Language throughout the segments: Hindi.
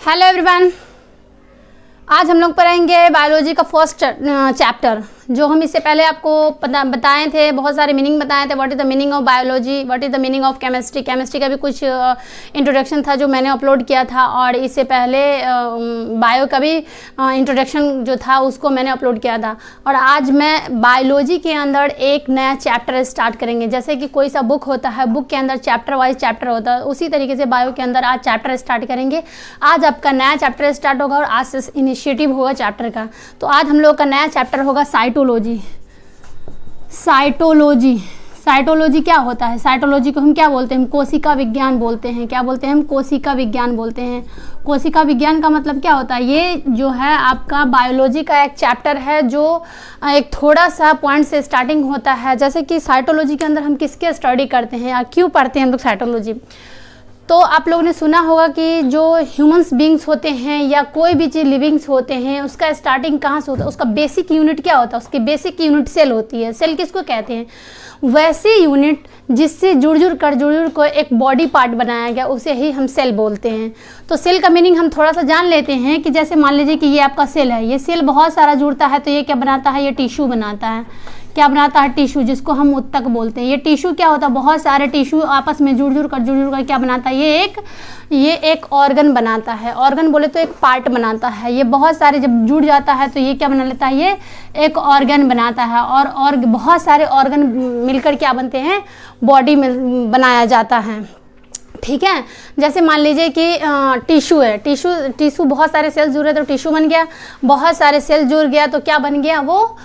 हेलो एवरीवन, आज हम लोग पढ़ेंगे बायोलॉजी का फर्स्ट चैप्टर जो हम इससे पहले आपको बताए थे। बहुत सारे मीनिंग बताए थे। What is the meaning of biology, what is the meaning of chemistry. Chemistry का भी कुछ इंट्रोडक्शन था जो मैंने अपलोड किया था, और इससे पहले बायो का भी इंट्रोडक्शन जो था उसको मैंने अपलोड किया था। और आज मैं बायोलॉजी के अंदर एक नया चैप्टर स्टार्ट करेंगे। जैसे कि कोई सा बुक होता है, बुक के अंदर चैप्टर वाइज चैप्टर होता है, उसी तरीके से बायो के अंदर आज चैप्टर स्टार्ट करेंगे। आज आपका नया चैप्टर स्टार्ट होगा और आज से इनिशिएटिव होगा चैप्टर का। तो आज हम लोग का नया चैप्टर होगा साइटोलॉजी। साइटोलॉजी क्या होता है? साइटोलॉजी को हम क्या बोलते हैं? कोशिका विज्ञान बोलते हैं। क्या बोलते हैं हम? कोशिका विज्ञान बोलते हैं। कोशिका विज्ञान का मतलब क्या होता है? ये जो है आपका बायोलॉजी का एक चैप्टर है जो एक थोड़ा सा पॉइंट से स्टार्टिंग होता है। जैसे कि साइटोलॉजी के अंदर हम किसके स्टडी करते हैं या क्यों पढ़ते हैं हम लोग साइटोलॉजी। तो आप लोगों ने सुना होगा कि जो ह्यूमंस बींग्स होते हैं या कोई भी चीज़ लिविंग्स होते हैं, उसका स्टार्टिंग कहाँ से होता है? उसका बेसिक यूनिट क्या होता है? उसकी बेसिक यूनिट सेल होती है। सेल किसको कहते हैं? वैसी यूनिट जिससे जुड़ को एक बॉडी पार्ट बनाया गया, उसे ही हम सेल बोलते हैं। तो सेल का मीनिंग हम थोड़ा सा जान लेते हैं कि जैसे मान लीजिए कि ये आपका सेल है। ये सेल बहुत सारा जुड़ता है तो ये क्या बनाता है? ये टिश्यू बनाता है। क्या बनाता है? टिश्यू, जिसको हम उत्तक बोलते हैं। ये टिश्यू क्या होता है? बहुत सारे टिश्यू आपस में जुड़ कर क्या बनाता है? ये एक ऑर्गन बनाता है। ऑर्गन बोले तो एक पार्ट बनाता है। ये बहुत सारे जब जुड़ जाता है तो ये क्या बना लेता है? ये एक ऑर्गन बनाता है। और बहुत सारे ऑर्गन मिलकर क्या बनते हैं? बॉडी में बनाया जाता है। ठीक है। जैसे मान लीजिए कि टिश्यू है। टिश्यू बहुत सारे सेल जुड़े तो टिश्यू बन गया। बहुत सारे सेल जुड़ गया तो क्या बन गया? वो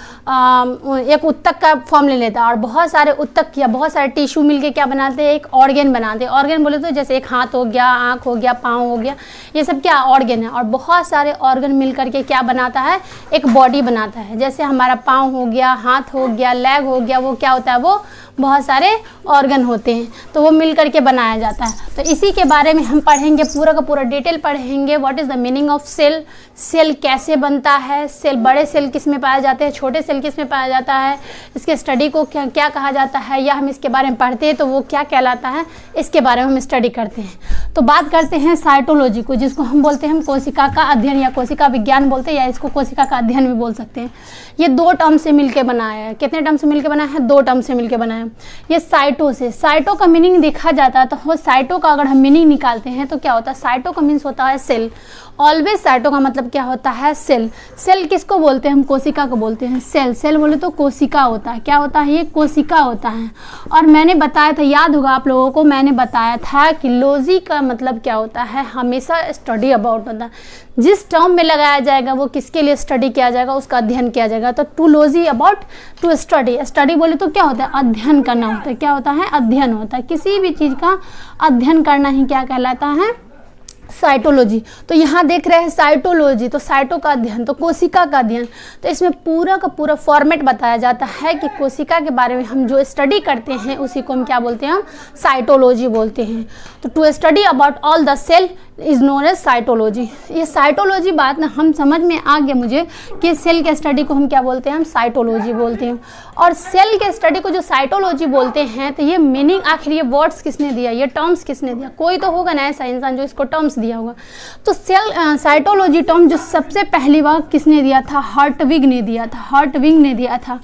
एक उत्तक का फॉर्म ले लेता है। और बहुत सारे उत्तक या बहुत सारे टिश्यू मिलके क्या बनाते हैं? एक ऑर्गन बनाते हैं। ऑर्गन बोले तो जैसे एक हाथ हो गया, आँख हो गया, पाँव हो गया, ये सब क्या ऑर्गन है। और बहुत सारे ऑर्गन मिल करके क्या बनाता है? एक बॉडी बनाता है। जैसे हमारा पाँव हो गया, हाथ हो गया, लेग हो गया, वो क्या होता है? वो बहुत सारे ऑर्गन होते हैं तो वो मिल करके बनाया जाता है। तो इसी के बारे में हम पढ़ेंगे, पूरा का पूरा डिटेल पढ़ेंगे। What is the meaning of cell, cell कैसे बनता है, सेल बड़े सेल किस में पाया जाते हैं, छोटे सेल किस में पाया जाता है, इसके स्टडी को क्या कहा जाता है, या हम इसके बारे में पढ़ते हैं तो वो क्या कहलाता है, इसके बारे में हम स्टडी करते हैं। तो बात करते हैं साइटोलॉजी को, जिसको हम बोलते हैं हम कोशिका का अध्ययन या कोशिका विज्ञान बोलते हैं, या इसको कोशिका का अध्ययन भी बोल सकते हैं। ये दो टर्म से मिलकर बनाया है। कितने टर्म से मिलकर बनाया है? दो टर्म से मिलकर बनाया है। ये साइटो से, साइटो का मीनिंग देखा जाता है तो वो साइटो का अगर हम मीनिंग निकालते हैं तो क्या होता है? साइटो का मीन्स होता है सेल। ऑलवेज साइटो का मतलब क्या होता है? सेल। सेल किसको बोलते हैं? हम कोशिका को बोलते हैं सेल। सेल बोले तो कोशिका होता है। क्या होता है? ये कोशिका होता है। और मैंने बताया था, याद होगा आप लोगों को, मैंने बताया था कि लॉजी का मतलब क्या होता है? हमेशा स्टडी अबाउट होता है। जिस टर्म में लगाया जाएगा वो किसके लिए स्टडी किया जाएगा? उसका अध्ययन किया जाएगा। तो to logy about to study. Study बोले तो क्या होता है? अध्ययन करना होता है। क्या होता है? अध्ययन होता है। किसी भी चीज़ का अध्ययन करना ही क्या कहलाता है? साइटोलॉजी। तो यहाँ देख रहे हैं साइटोलॉजी, तो साइटो का अध्ययन, तो कोशिका का अध्ययन। तो इसमें पूरा का पूरा फॉर्मेट बताया जाता है कि कोशिका के बारे में हम जो स्टडी करते हैं उसी को हम क्या बोलते हैं? हम साइटोलॉजी बोलते हैं। तो to study about all the cell is known as cytology. ये साइटोलॉजी बात ना हम समझ में आ गया मुझे कि सेल के स्टडी को हम क्या बोलते हैं? हम साइटोलॉजी बोलते हैं। और सेल के स्टडी को जो साइटोलॉजी बोलते हैं, तो ये मीनिंग आखिर ये वर्ड्स किसने दिया, ये टर्म्स किसने दिया? कोई तो होगा ना ऐसा इंसान जो इसको टर्म्स दिया होगा। तो सेल साइटोलॉजी टर्म जो सबसे पहली बार किसने दिया था? हर्टविग ने दिया था। हर्टविग ने दिया था।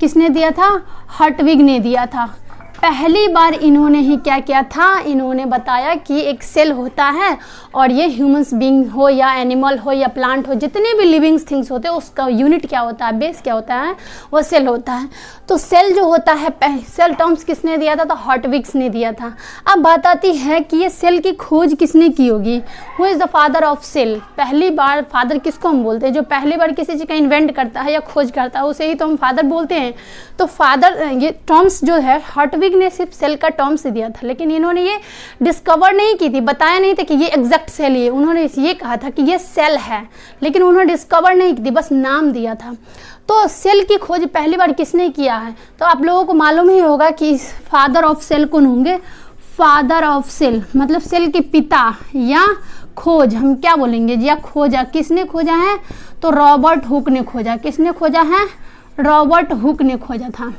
किसने दिया था? हर्टविग ने दिया था। पहली बार इन्होंने ही क्या किया था? इन्होंने बताया कि एक सेल होता है और ये ह्यूमंस बीइंग हो या एनिमल हो या प्लांट हो, जितने भी लिविंग थिंग्स होते हैं उसका यूनिट क्या होता है? बेस क्या होता है? वो सेल होता है। तो सेल जो होता है, सेल टर्म्स किसने दिया था? तो हर्टविग्स ने दिया था। अब बात आती है कि ये सेल की खोज किसने की होगी? Who is the father of cell? पहली बार फादर किसको हम बोलते हैं? जो पहली बार किसी चीज़ का इन्वेंट करता है या खोज करता है उसे ही तो हम फादर बोलते हैं। तो फादर, ये टर्म्स जो है हर्टविग ने सिर्फ सेल का टर्म से दिया था, लेकिन इन्होंने ये डिस्कवर नहीं की थी, बताया नहीं था कि ये एग्जैक्ट सेल ही है। उन्होंने ये कहा था कि ये सेल है, लेकिन उन्होंने डिस्कवर नहीं की थी, बस नाम दिया था। तो सेल की खोज पहली बार किसने किया है? तो आप लोगों को मालूम ही होगा कि फादर ऑफ सेल कौन होंगे? फादर ऑफ सेल मतलब सेल के पिता, या खोज हम क्या बोलेंगे? या खोजा, किसने खोजा है? तो रॉबर्ट हुक ने खोजा। किसने खोजा है? रॉबर्ट हुक ने खोजा था।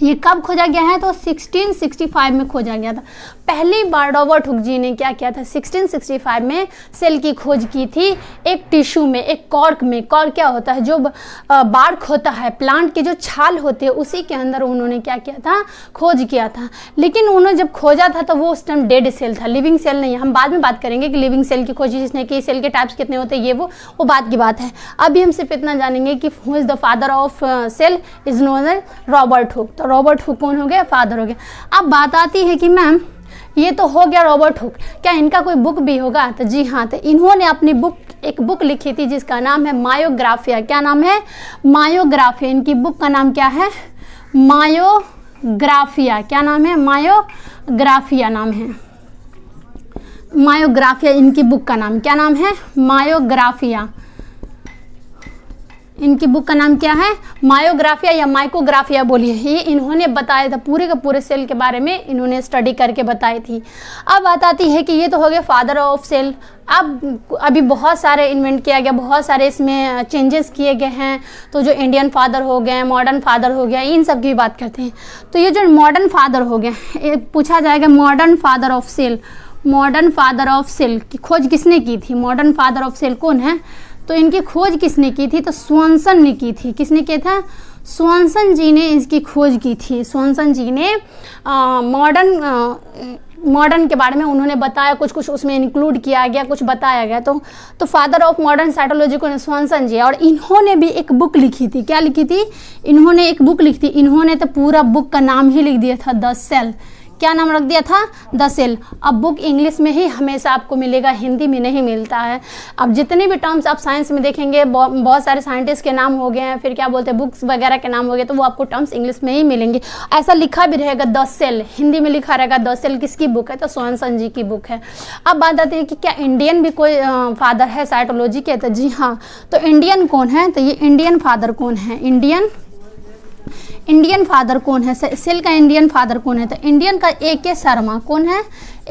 ये कब खोजा गया है? तो 1665 में खोजा गया था। पहली बार रॉबर्ट हुक जी ने क्या किया था? 1665 में सेल की खोज की थी एक टिश्यू में, एक कॉर्क में। कॉर्क क्या होता है? जो बार्क होता है, प्लांट की जो छाल होती है, उसी के अंदर उन्होंने क्या किया था? खोज किया था। लेकिन उन्होंने जब खोजा था तो वो उस टाइम डेड सेल था, लिविंग सेल नहीं। हम बाद में बात करेंगे कि लिविंग सेल की खोज जिसने की, सेल के टाइप्स कितने होते हैं, ये वो बात की बात है। अभी हम सिर्फ इतना जानेंगे कि who is the father of cell is known as Robert Hooke. तो रॉबर्ट हुक कौन हो गया? फादर हो गया। अब बात आती है कि मैम ये तो हो गया रॉबर्ट हुक, क्या इनका कोई बुक भी होगा? तो जी हाँ, तो इन्होंने अपनी एक बुक लिखी थी जिसका नाम है मायोग्राफिया। क्या नाम है? मायोग्राफिया। इनकी बुक का नाम क्या है? मायोग्राफिया। क्या नाम है? मायोग्राफिया नाम है। मायोग्राफिया इनकी बुक का नाम। क्या नाम है? मायोग्राफिया। इनकी बुक का नाम क्या है? मायोग्राफिया या माइकोग्राफिया बोलिए। ये इन्होंने बताया था, पूरे के पूरे सेल के बारे में इन्होंने स्टडी करके बताई थी। अब बात आती है कि ये तो हो गया फादर ऑफ सेल। अब अभी बहुत सारे इन्वेंट किया गया, बहुत सारे इसमें चेंजेस किए गए हैं। तो जो इंडियन फादर हो गए, मॉडर्न फादर हो गया, इन सब की बात करते हैं। तो ये जो मॉडर्न फादर हो गया, पूछा जाएगा modern father of cell. Modern father of cell की खोज किसने की थी? मॉडर्न फादर ऑफ सेल कौन है? तो इनकी खोज किसने की थी? तो स्वानसन ने की थी। किसने किया था? स्वानसन जी ने इसकी खोज की थी। स्वानसन जी ने मॉडर्न के बारे में उन्होंने बताया, कुछ उसमें इंक्लूड किया गया, कुछ बताया गया। तो फादर ऑफ मॉडर्न साइटोलॉजी को स्वानसन जी। और इन्होंने भी एक बुक लिखी थी। क्या लिखी थी? इन्होंने एक बुक लिखी थी। इन्होंने तो पूरा बुक का नाम ही लिख दिया था, द सेल। क्या नाम रख दिया था? The cell. अब बुक इंग्लिश में ही हमेशा आपको मिलेगा, हिंदी में नहीं मिलता है। अब जितने भी टर्म्स आप साइंस में देखेंगे, बहुत सारे साइंटिस्ट के नाम हो गए हैं, फिर क्या बोलते हैं, बुक्स वगैरह के नाम हो गए, तो वो आपको टर्म्स इंग्लिश में ही मिलेंगे। ऐसा लिखा भी रहेगा द सेल, हिंदी में लिखा रहेगा द सेल। किसकी बुक है? तो स्वानसन जी की बुक है। अब बात आती है कि क्या इंडियन भी कोई फादर है साइटोलॉजी के? तो जी हाँ। तो इंडियन कौन है? तो ये इंडियन फादर कौन है? इंडियन फादर कौन है? सेल का इंडियन फादर कौन है? तो इंडियन का A.K. शर्मा। कौन है?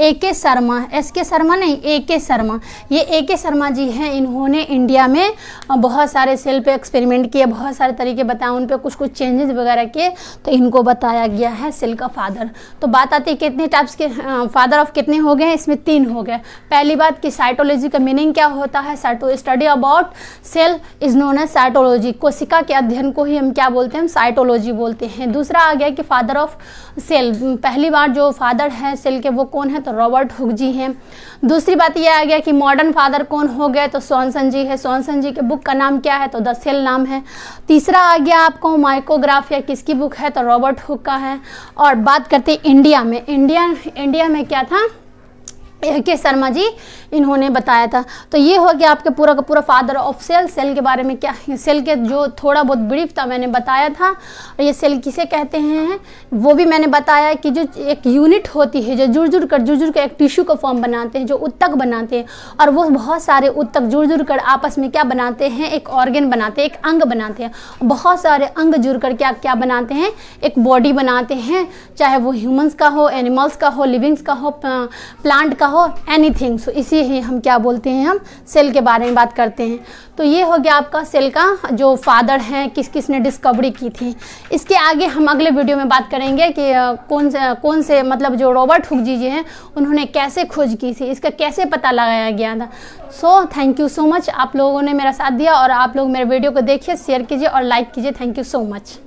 A.K. शर्मा। S.K. शर्मा नहीं, A.K. शर्मा। ये A.K. शर्मा जी हैं। इन्होंने इंडिया में बहुत सारे सेल पे एक्सपेरिमेंट किए, बहुत सारे तरीके बताए, उन पे कुछ चेंजेस वगैरह किए, तो इनको बताया गया है सेल का फादर। तो बात आती है कितने टाइप्स के फादर ऑफ कितने हो गए? इसमें 3 हो गए। पहली बात कि साइटोलॉजी का मीनिंग क्या होता है? Study about cell is known as cytology. कोशिका के अध्ययन को ही हम क्या बोलते हैं? साइटोलॉजी बोलते हैं। दूसरा आ गया कि फादर ऑफ सेल, पहली बार जो फादर है सेल के वो कौन है? तो रॉबर्ट हुक जी हैं। दूसरी बात ये आ गया कि मॉडर्न फादर कौन हो गए? तो स्वानसन जी है। स्वानसन जी के बुक का नाम क्या है? तो द सेल नाम है। तीसरा आ गया आपको माइकोग्राफिया, किसकी बुक है? तो रॉबर्ट हुक का है। और बात करते हैं इंडिया में। इंडिया में क्या था? A.K. शर्मा जी इन्होंने बताया था। तो ये हो गया आपके पूरा का पूरा फादर ऑफ सेल। सेल के बारे में क्या, सेल के जो थोड़ा बहुत ब्रीफ था मैंने बताया था। और ये सेल किसे कहते हैं वो भी मैंने बताया कि जो एक यूनिट होती है जो जुड़ जुड़ कर एक टिश्यू का फॉर्म बनाते हैं, जो उत्तक बनाते हैं, और वो बहुत सारे उत्तक जुड़ कर आपस में क्या बनाते हैं? एक ऑर्गन बनाते हैं, एक अंग बनाते हैं। बहुत सारे अंग जुड़ कर क्या बनाते हैं? एक बॉडी बनाते हैं, चाहे वो ह्यूमंस का हो, एनिमल्स का हो, लिविंग्स का हो, प्लांट का हो, एनीथिंग। सो इसी ही हम क्या बोलते हैं? हम सेल के बारे में बात करते हैं। तो ये हो गया आपका सेल का जो फादर हैं, किस ने डिस्कवरी की थी। इसके आगे हम अगले वीडियो में बात करेंगे कि कौन से मतलब जो रॉबर्ट हुक जी हैं उन्होंने कैसे खोज की थी, इसका कैसे पता लगाया गया था। So thank you so much, आप लोगों ने मेरा साथ दिया और आप लोग मेरे वीडियो को देखिए, शेयर कीजिए और लाइक कीजिए। Thank you so much.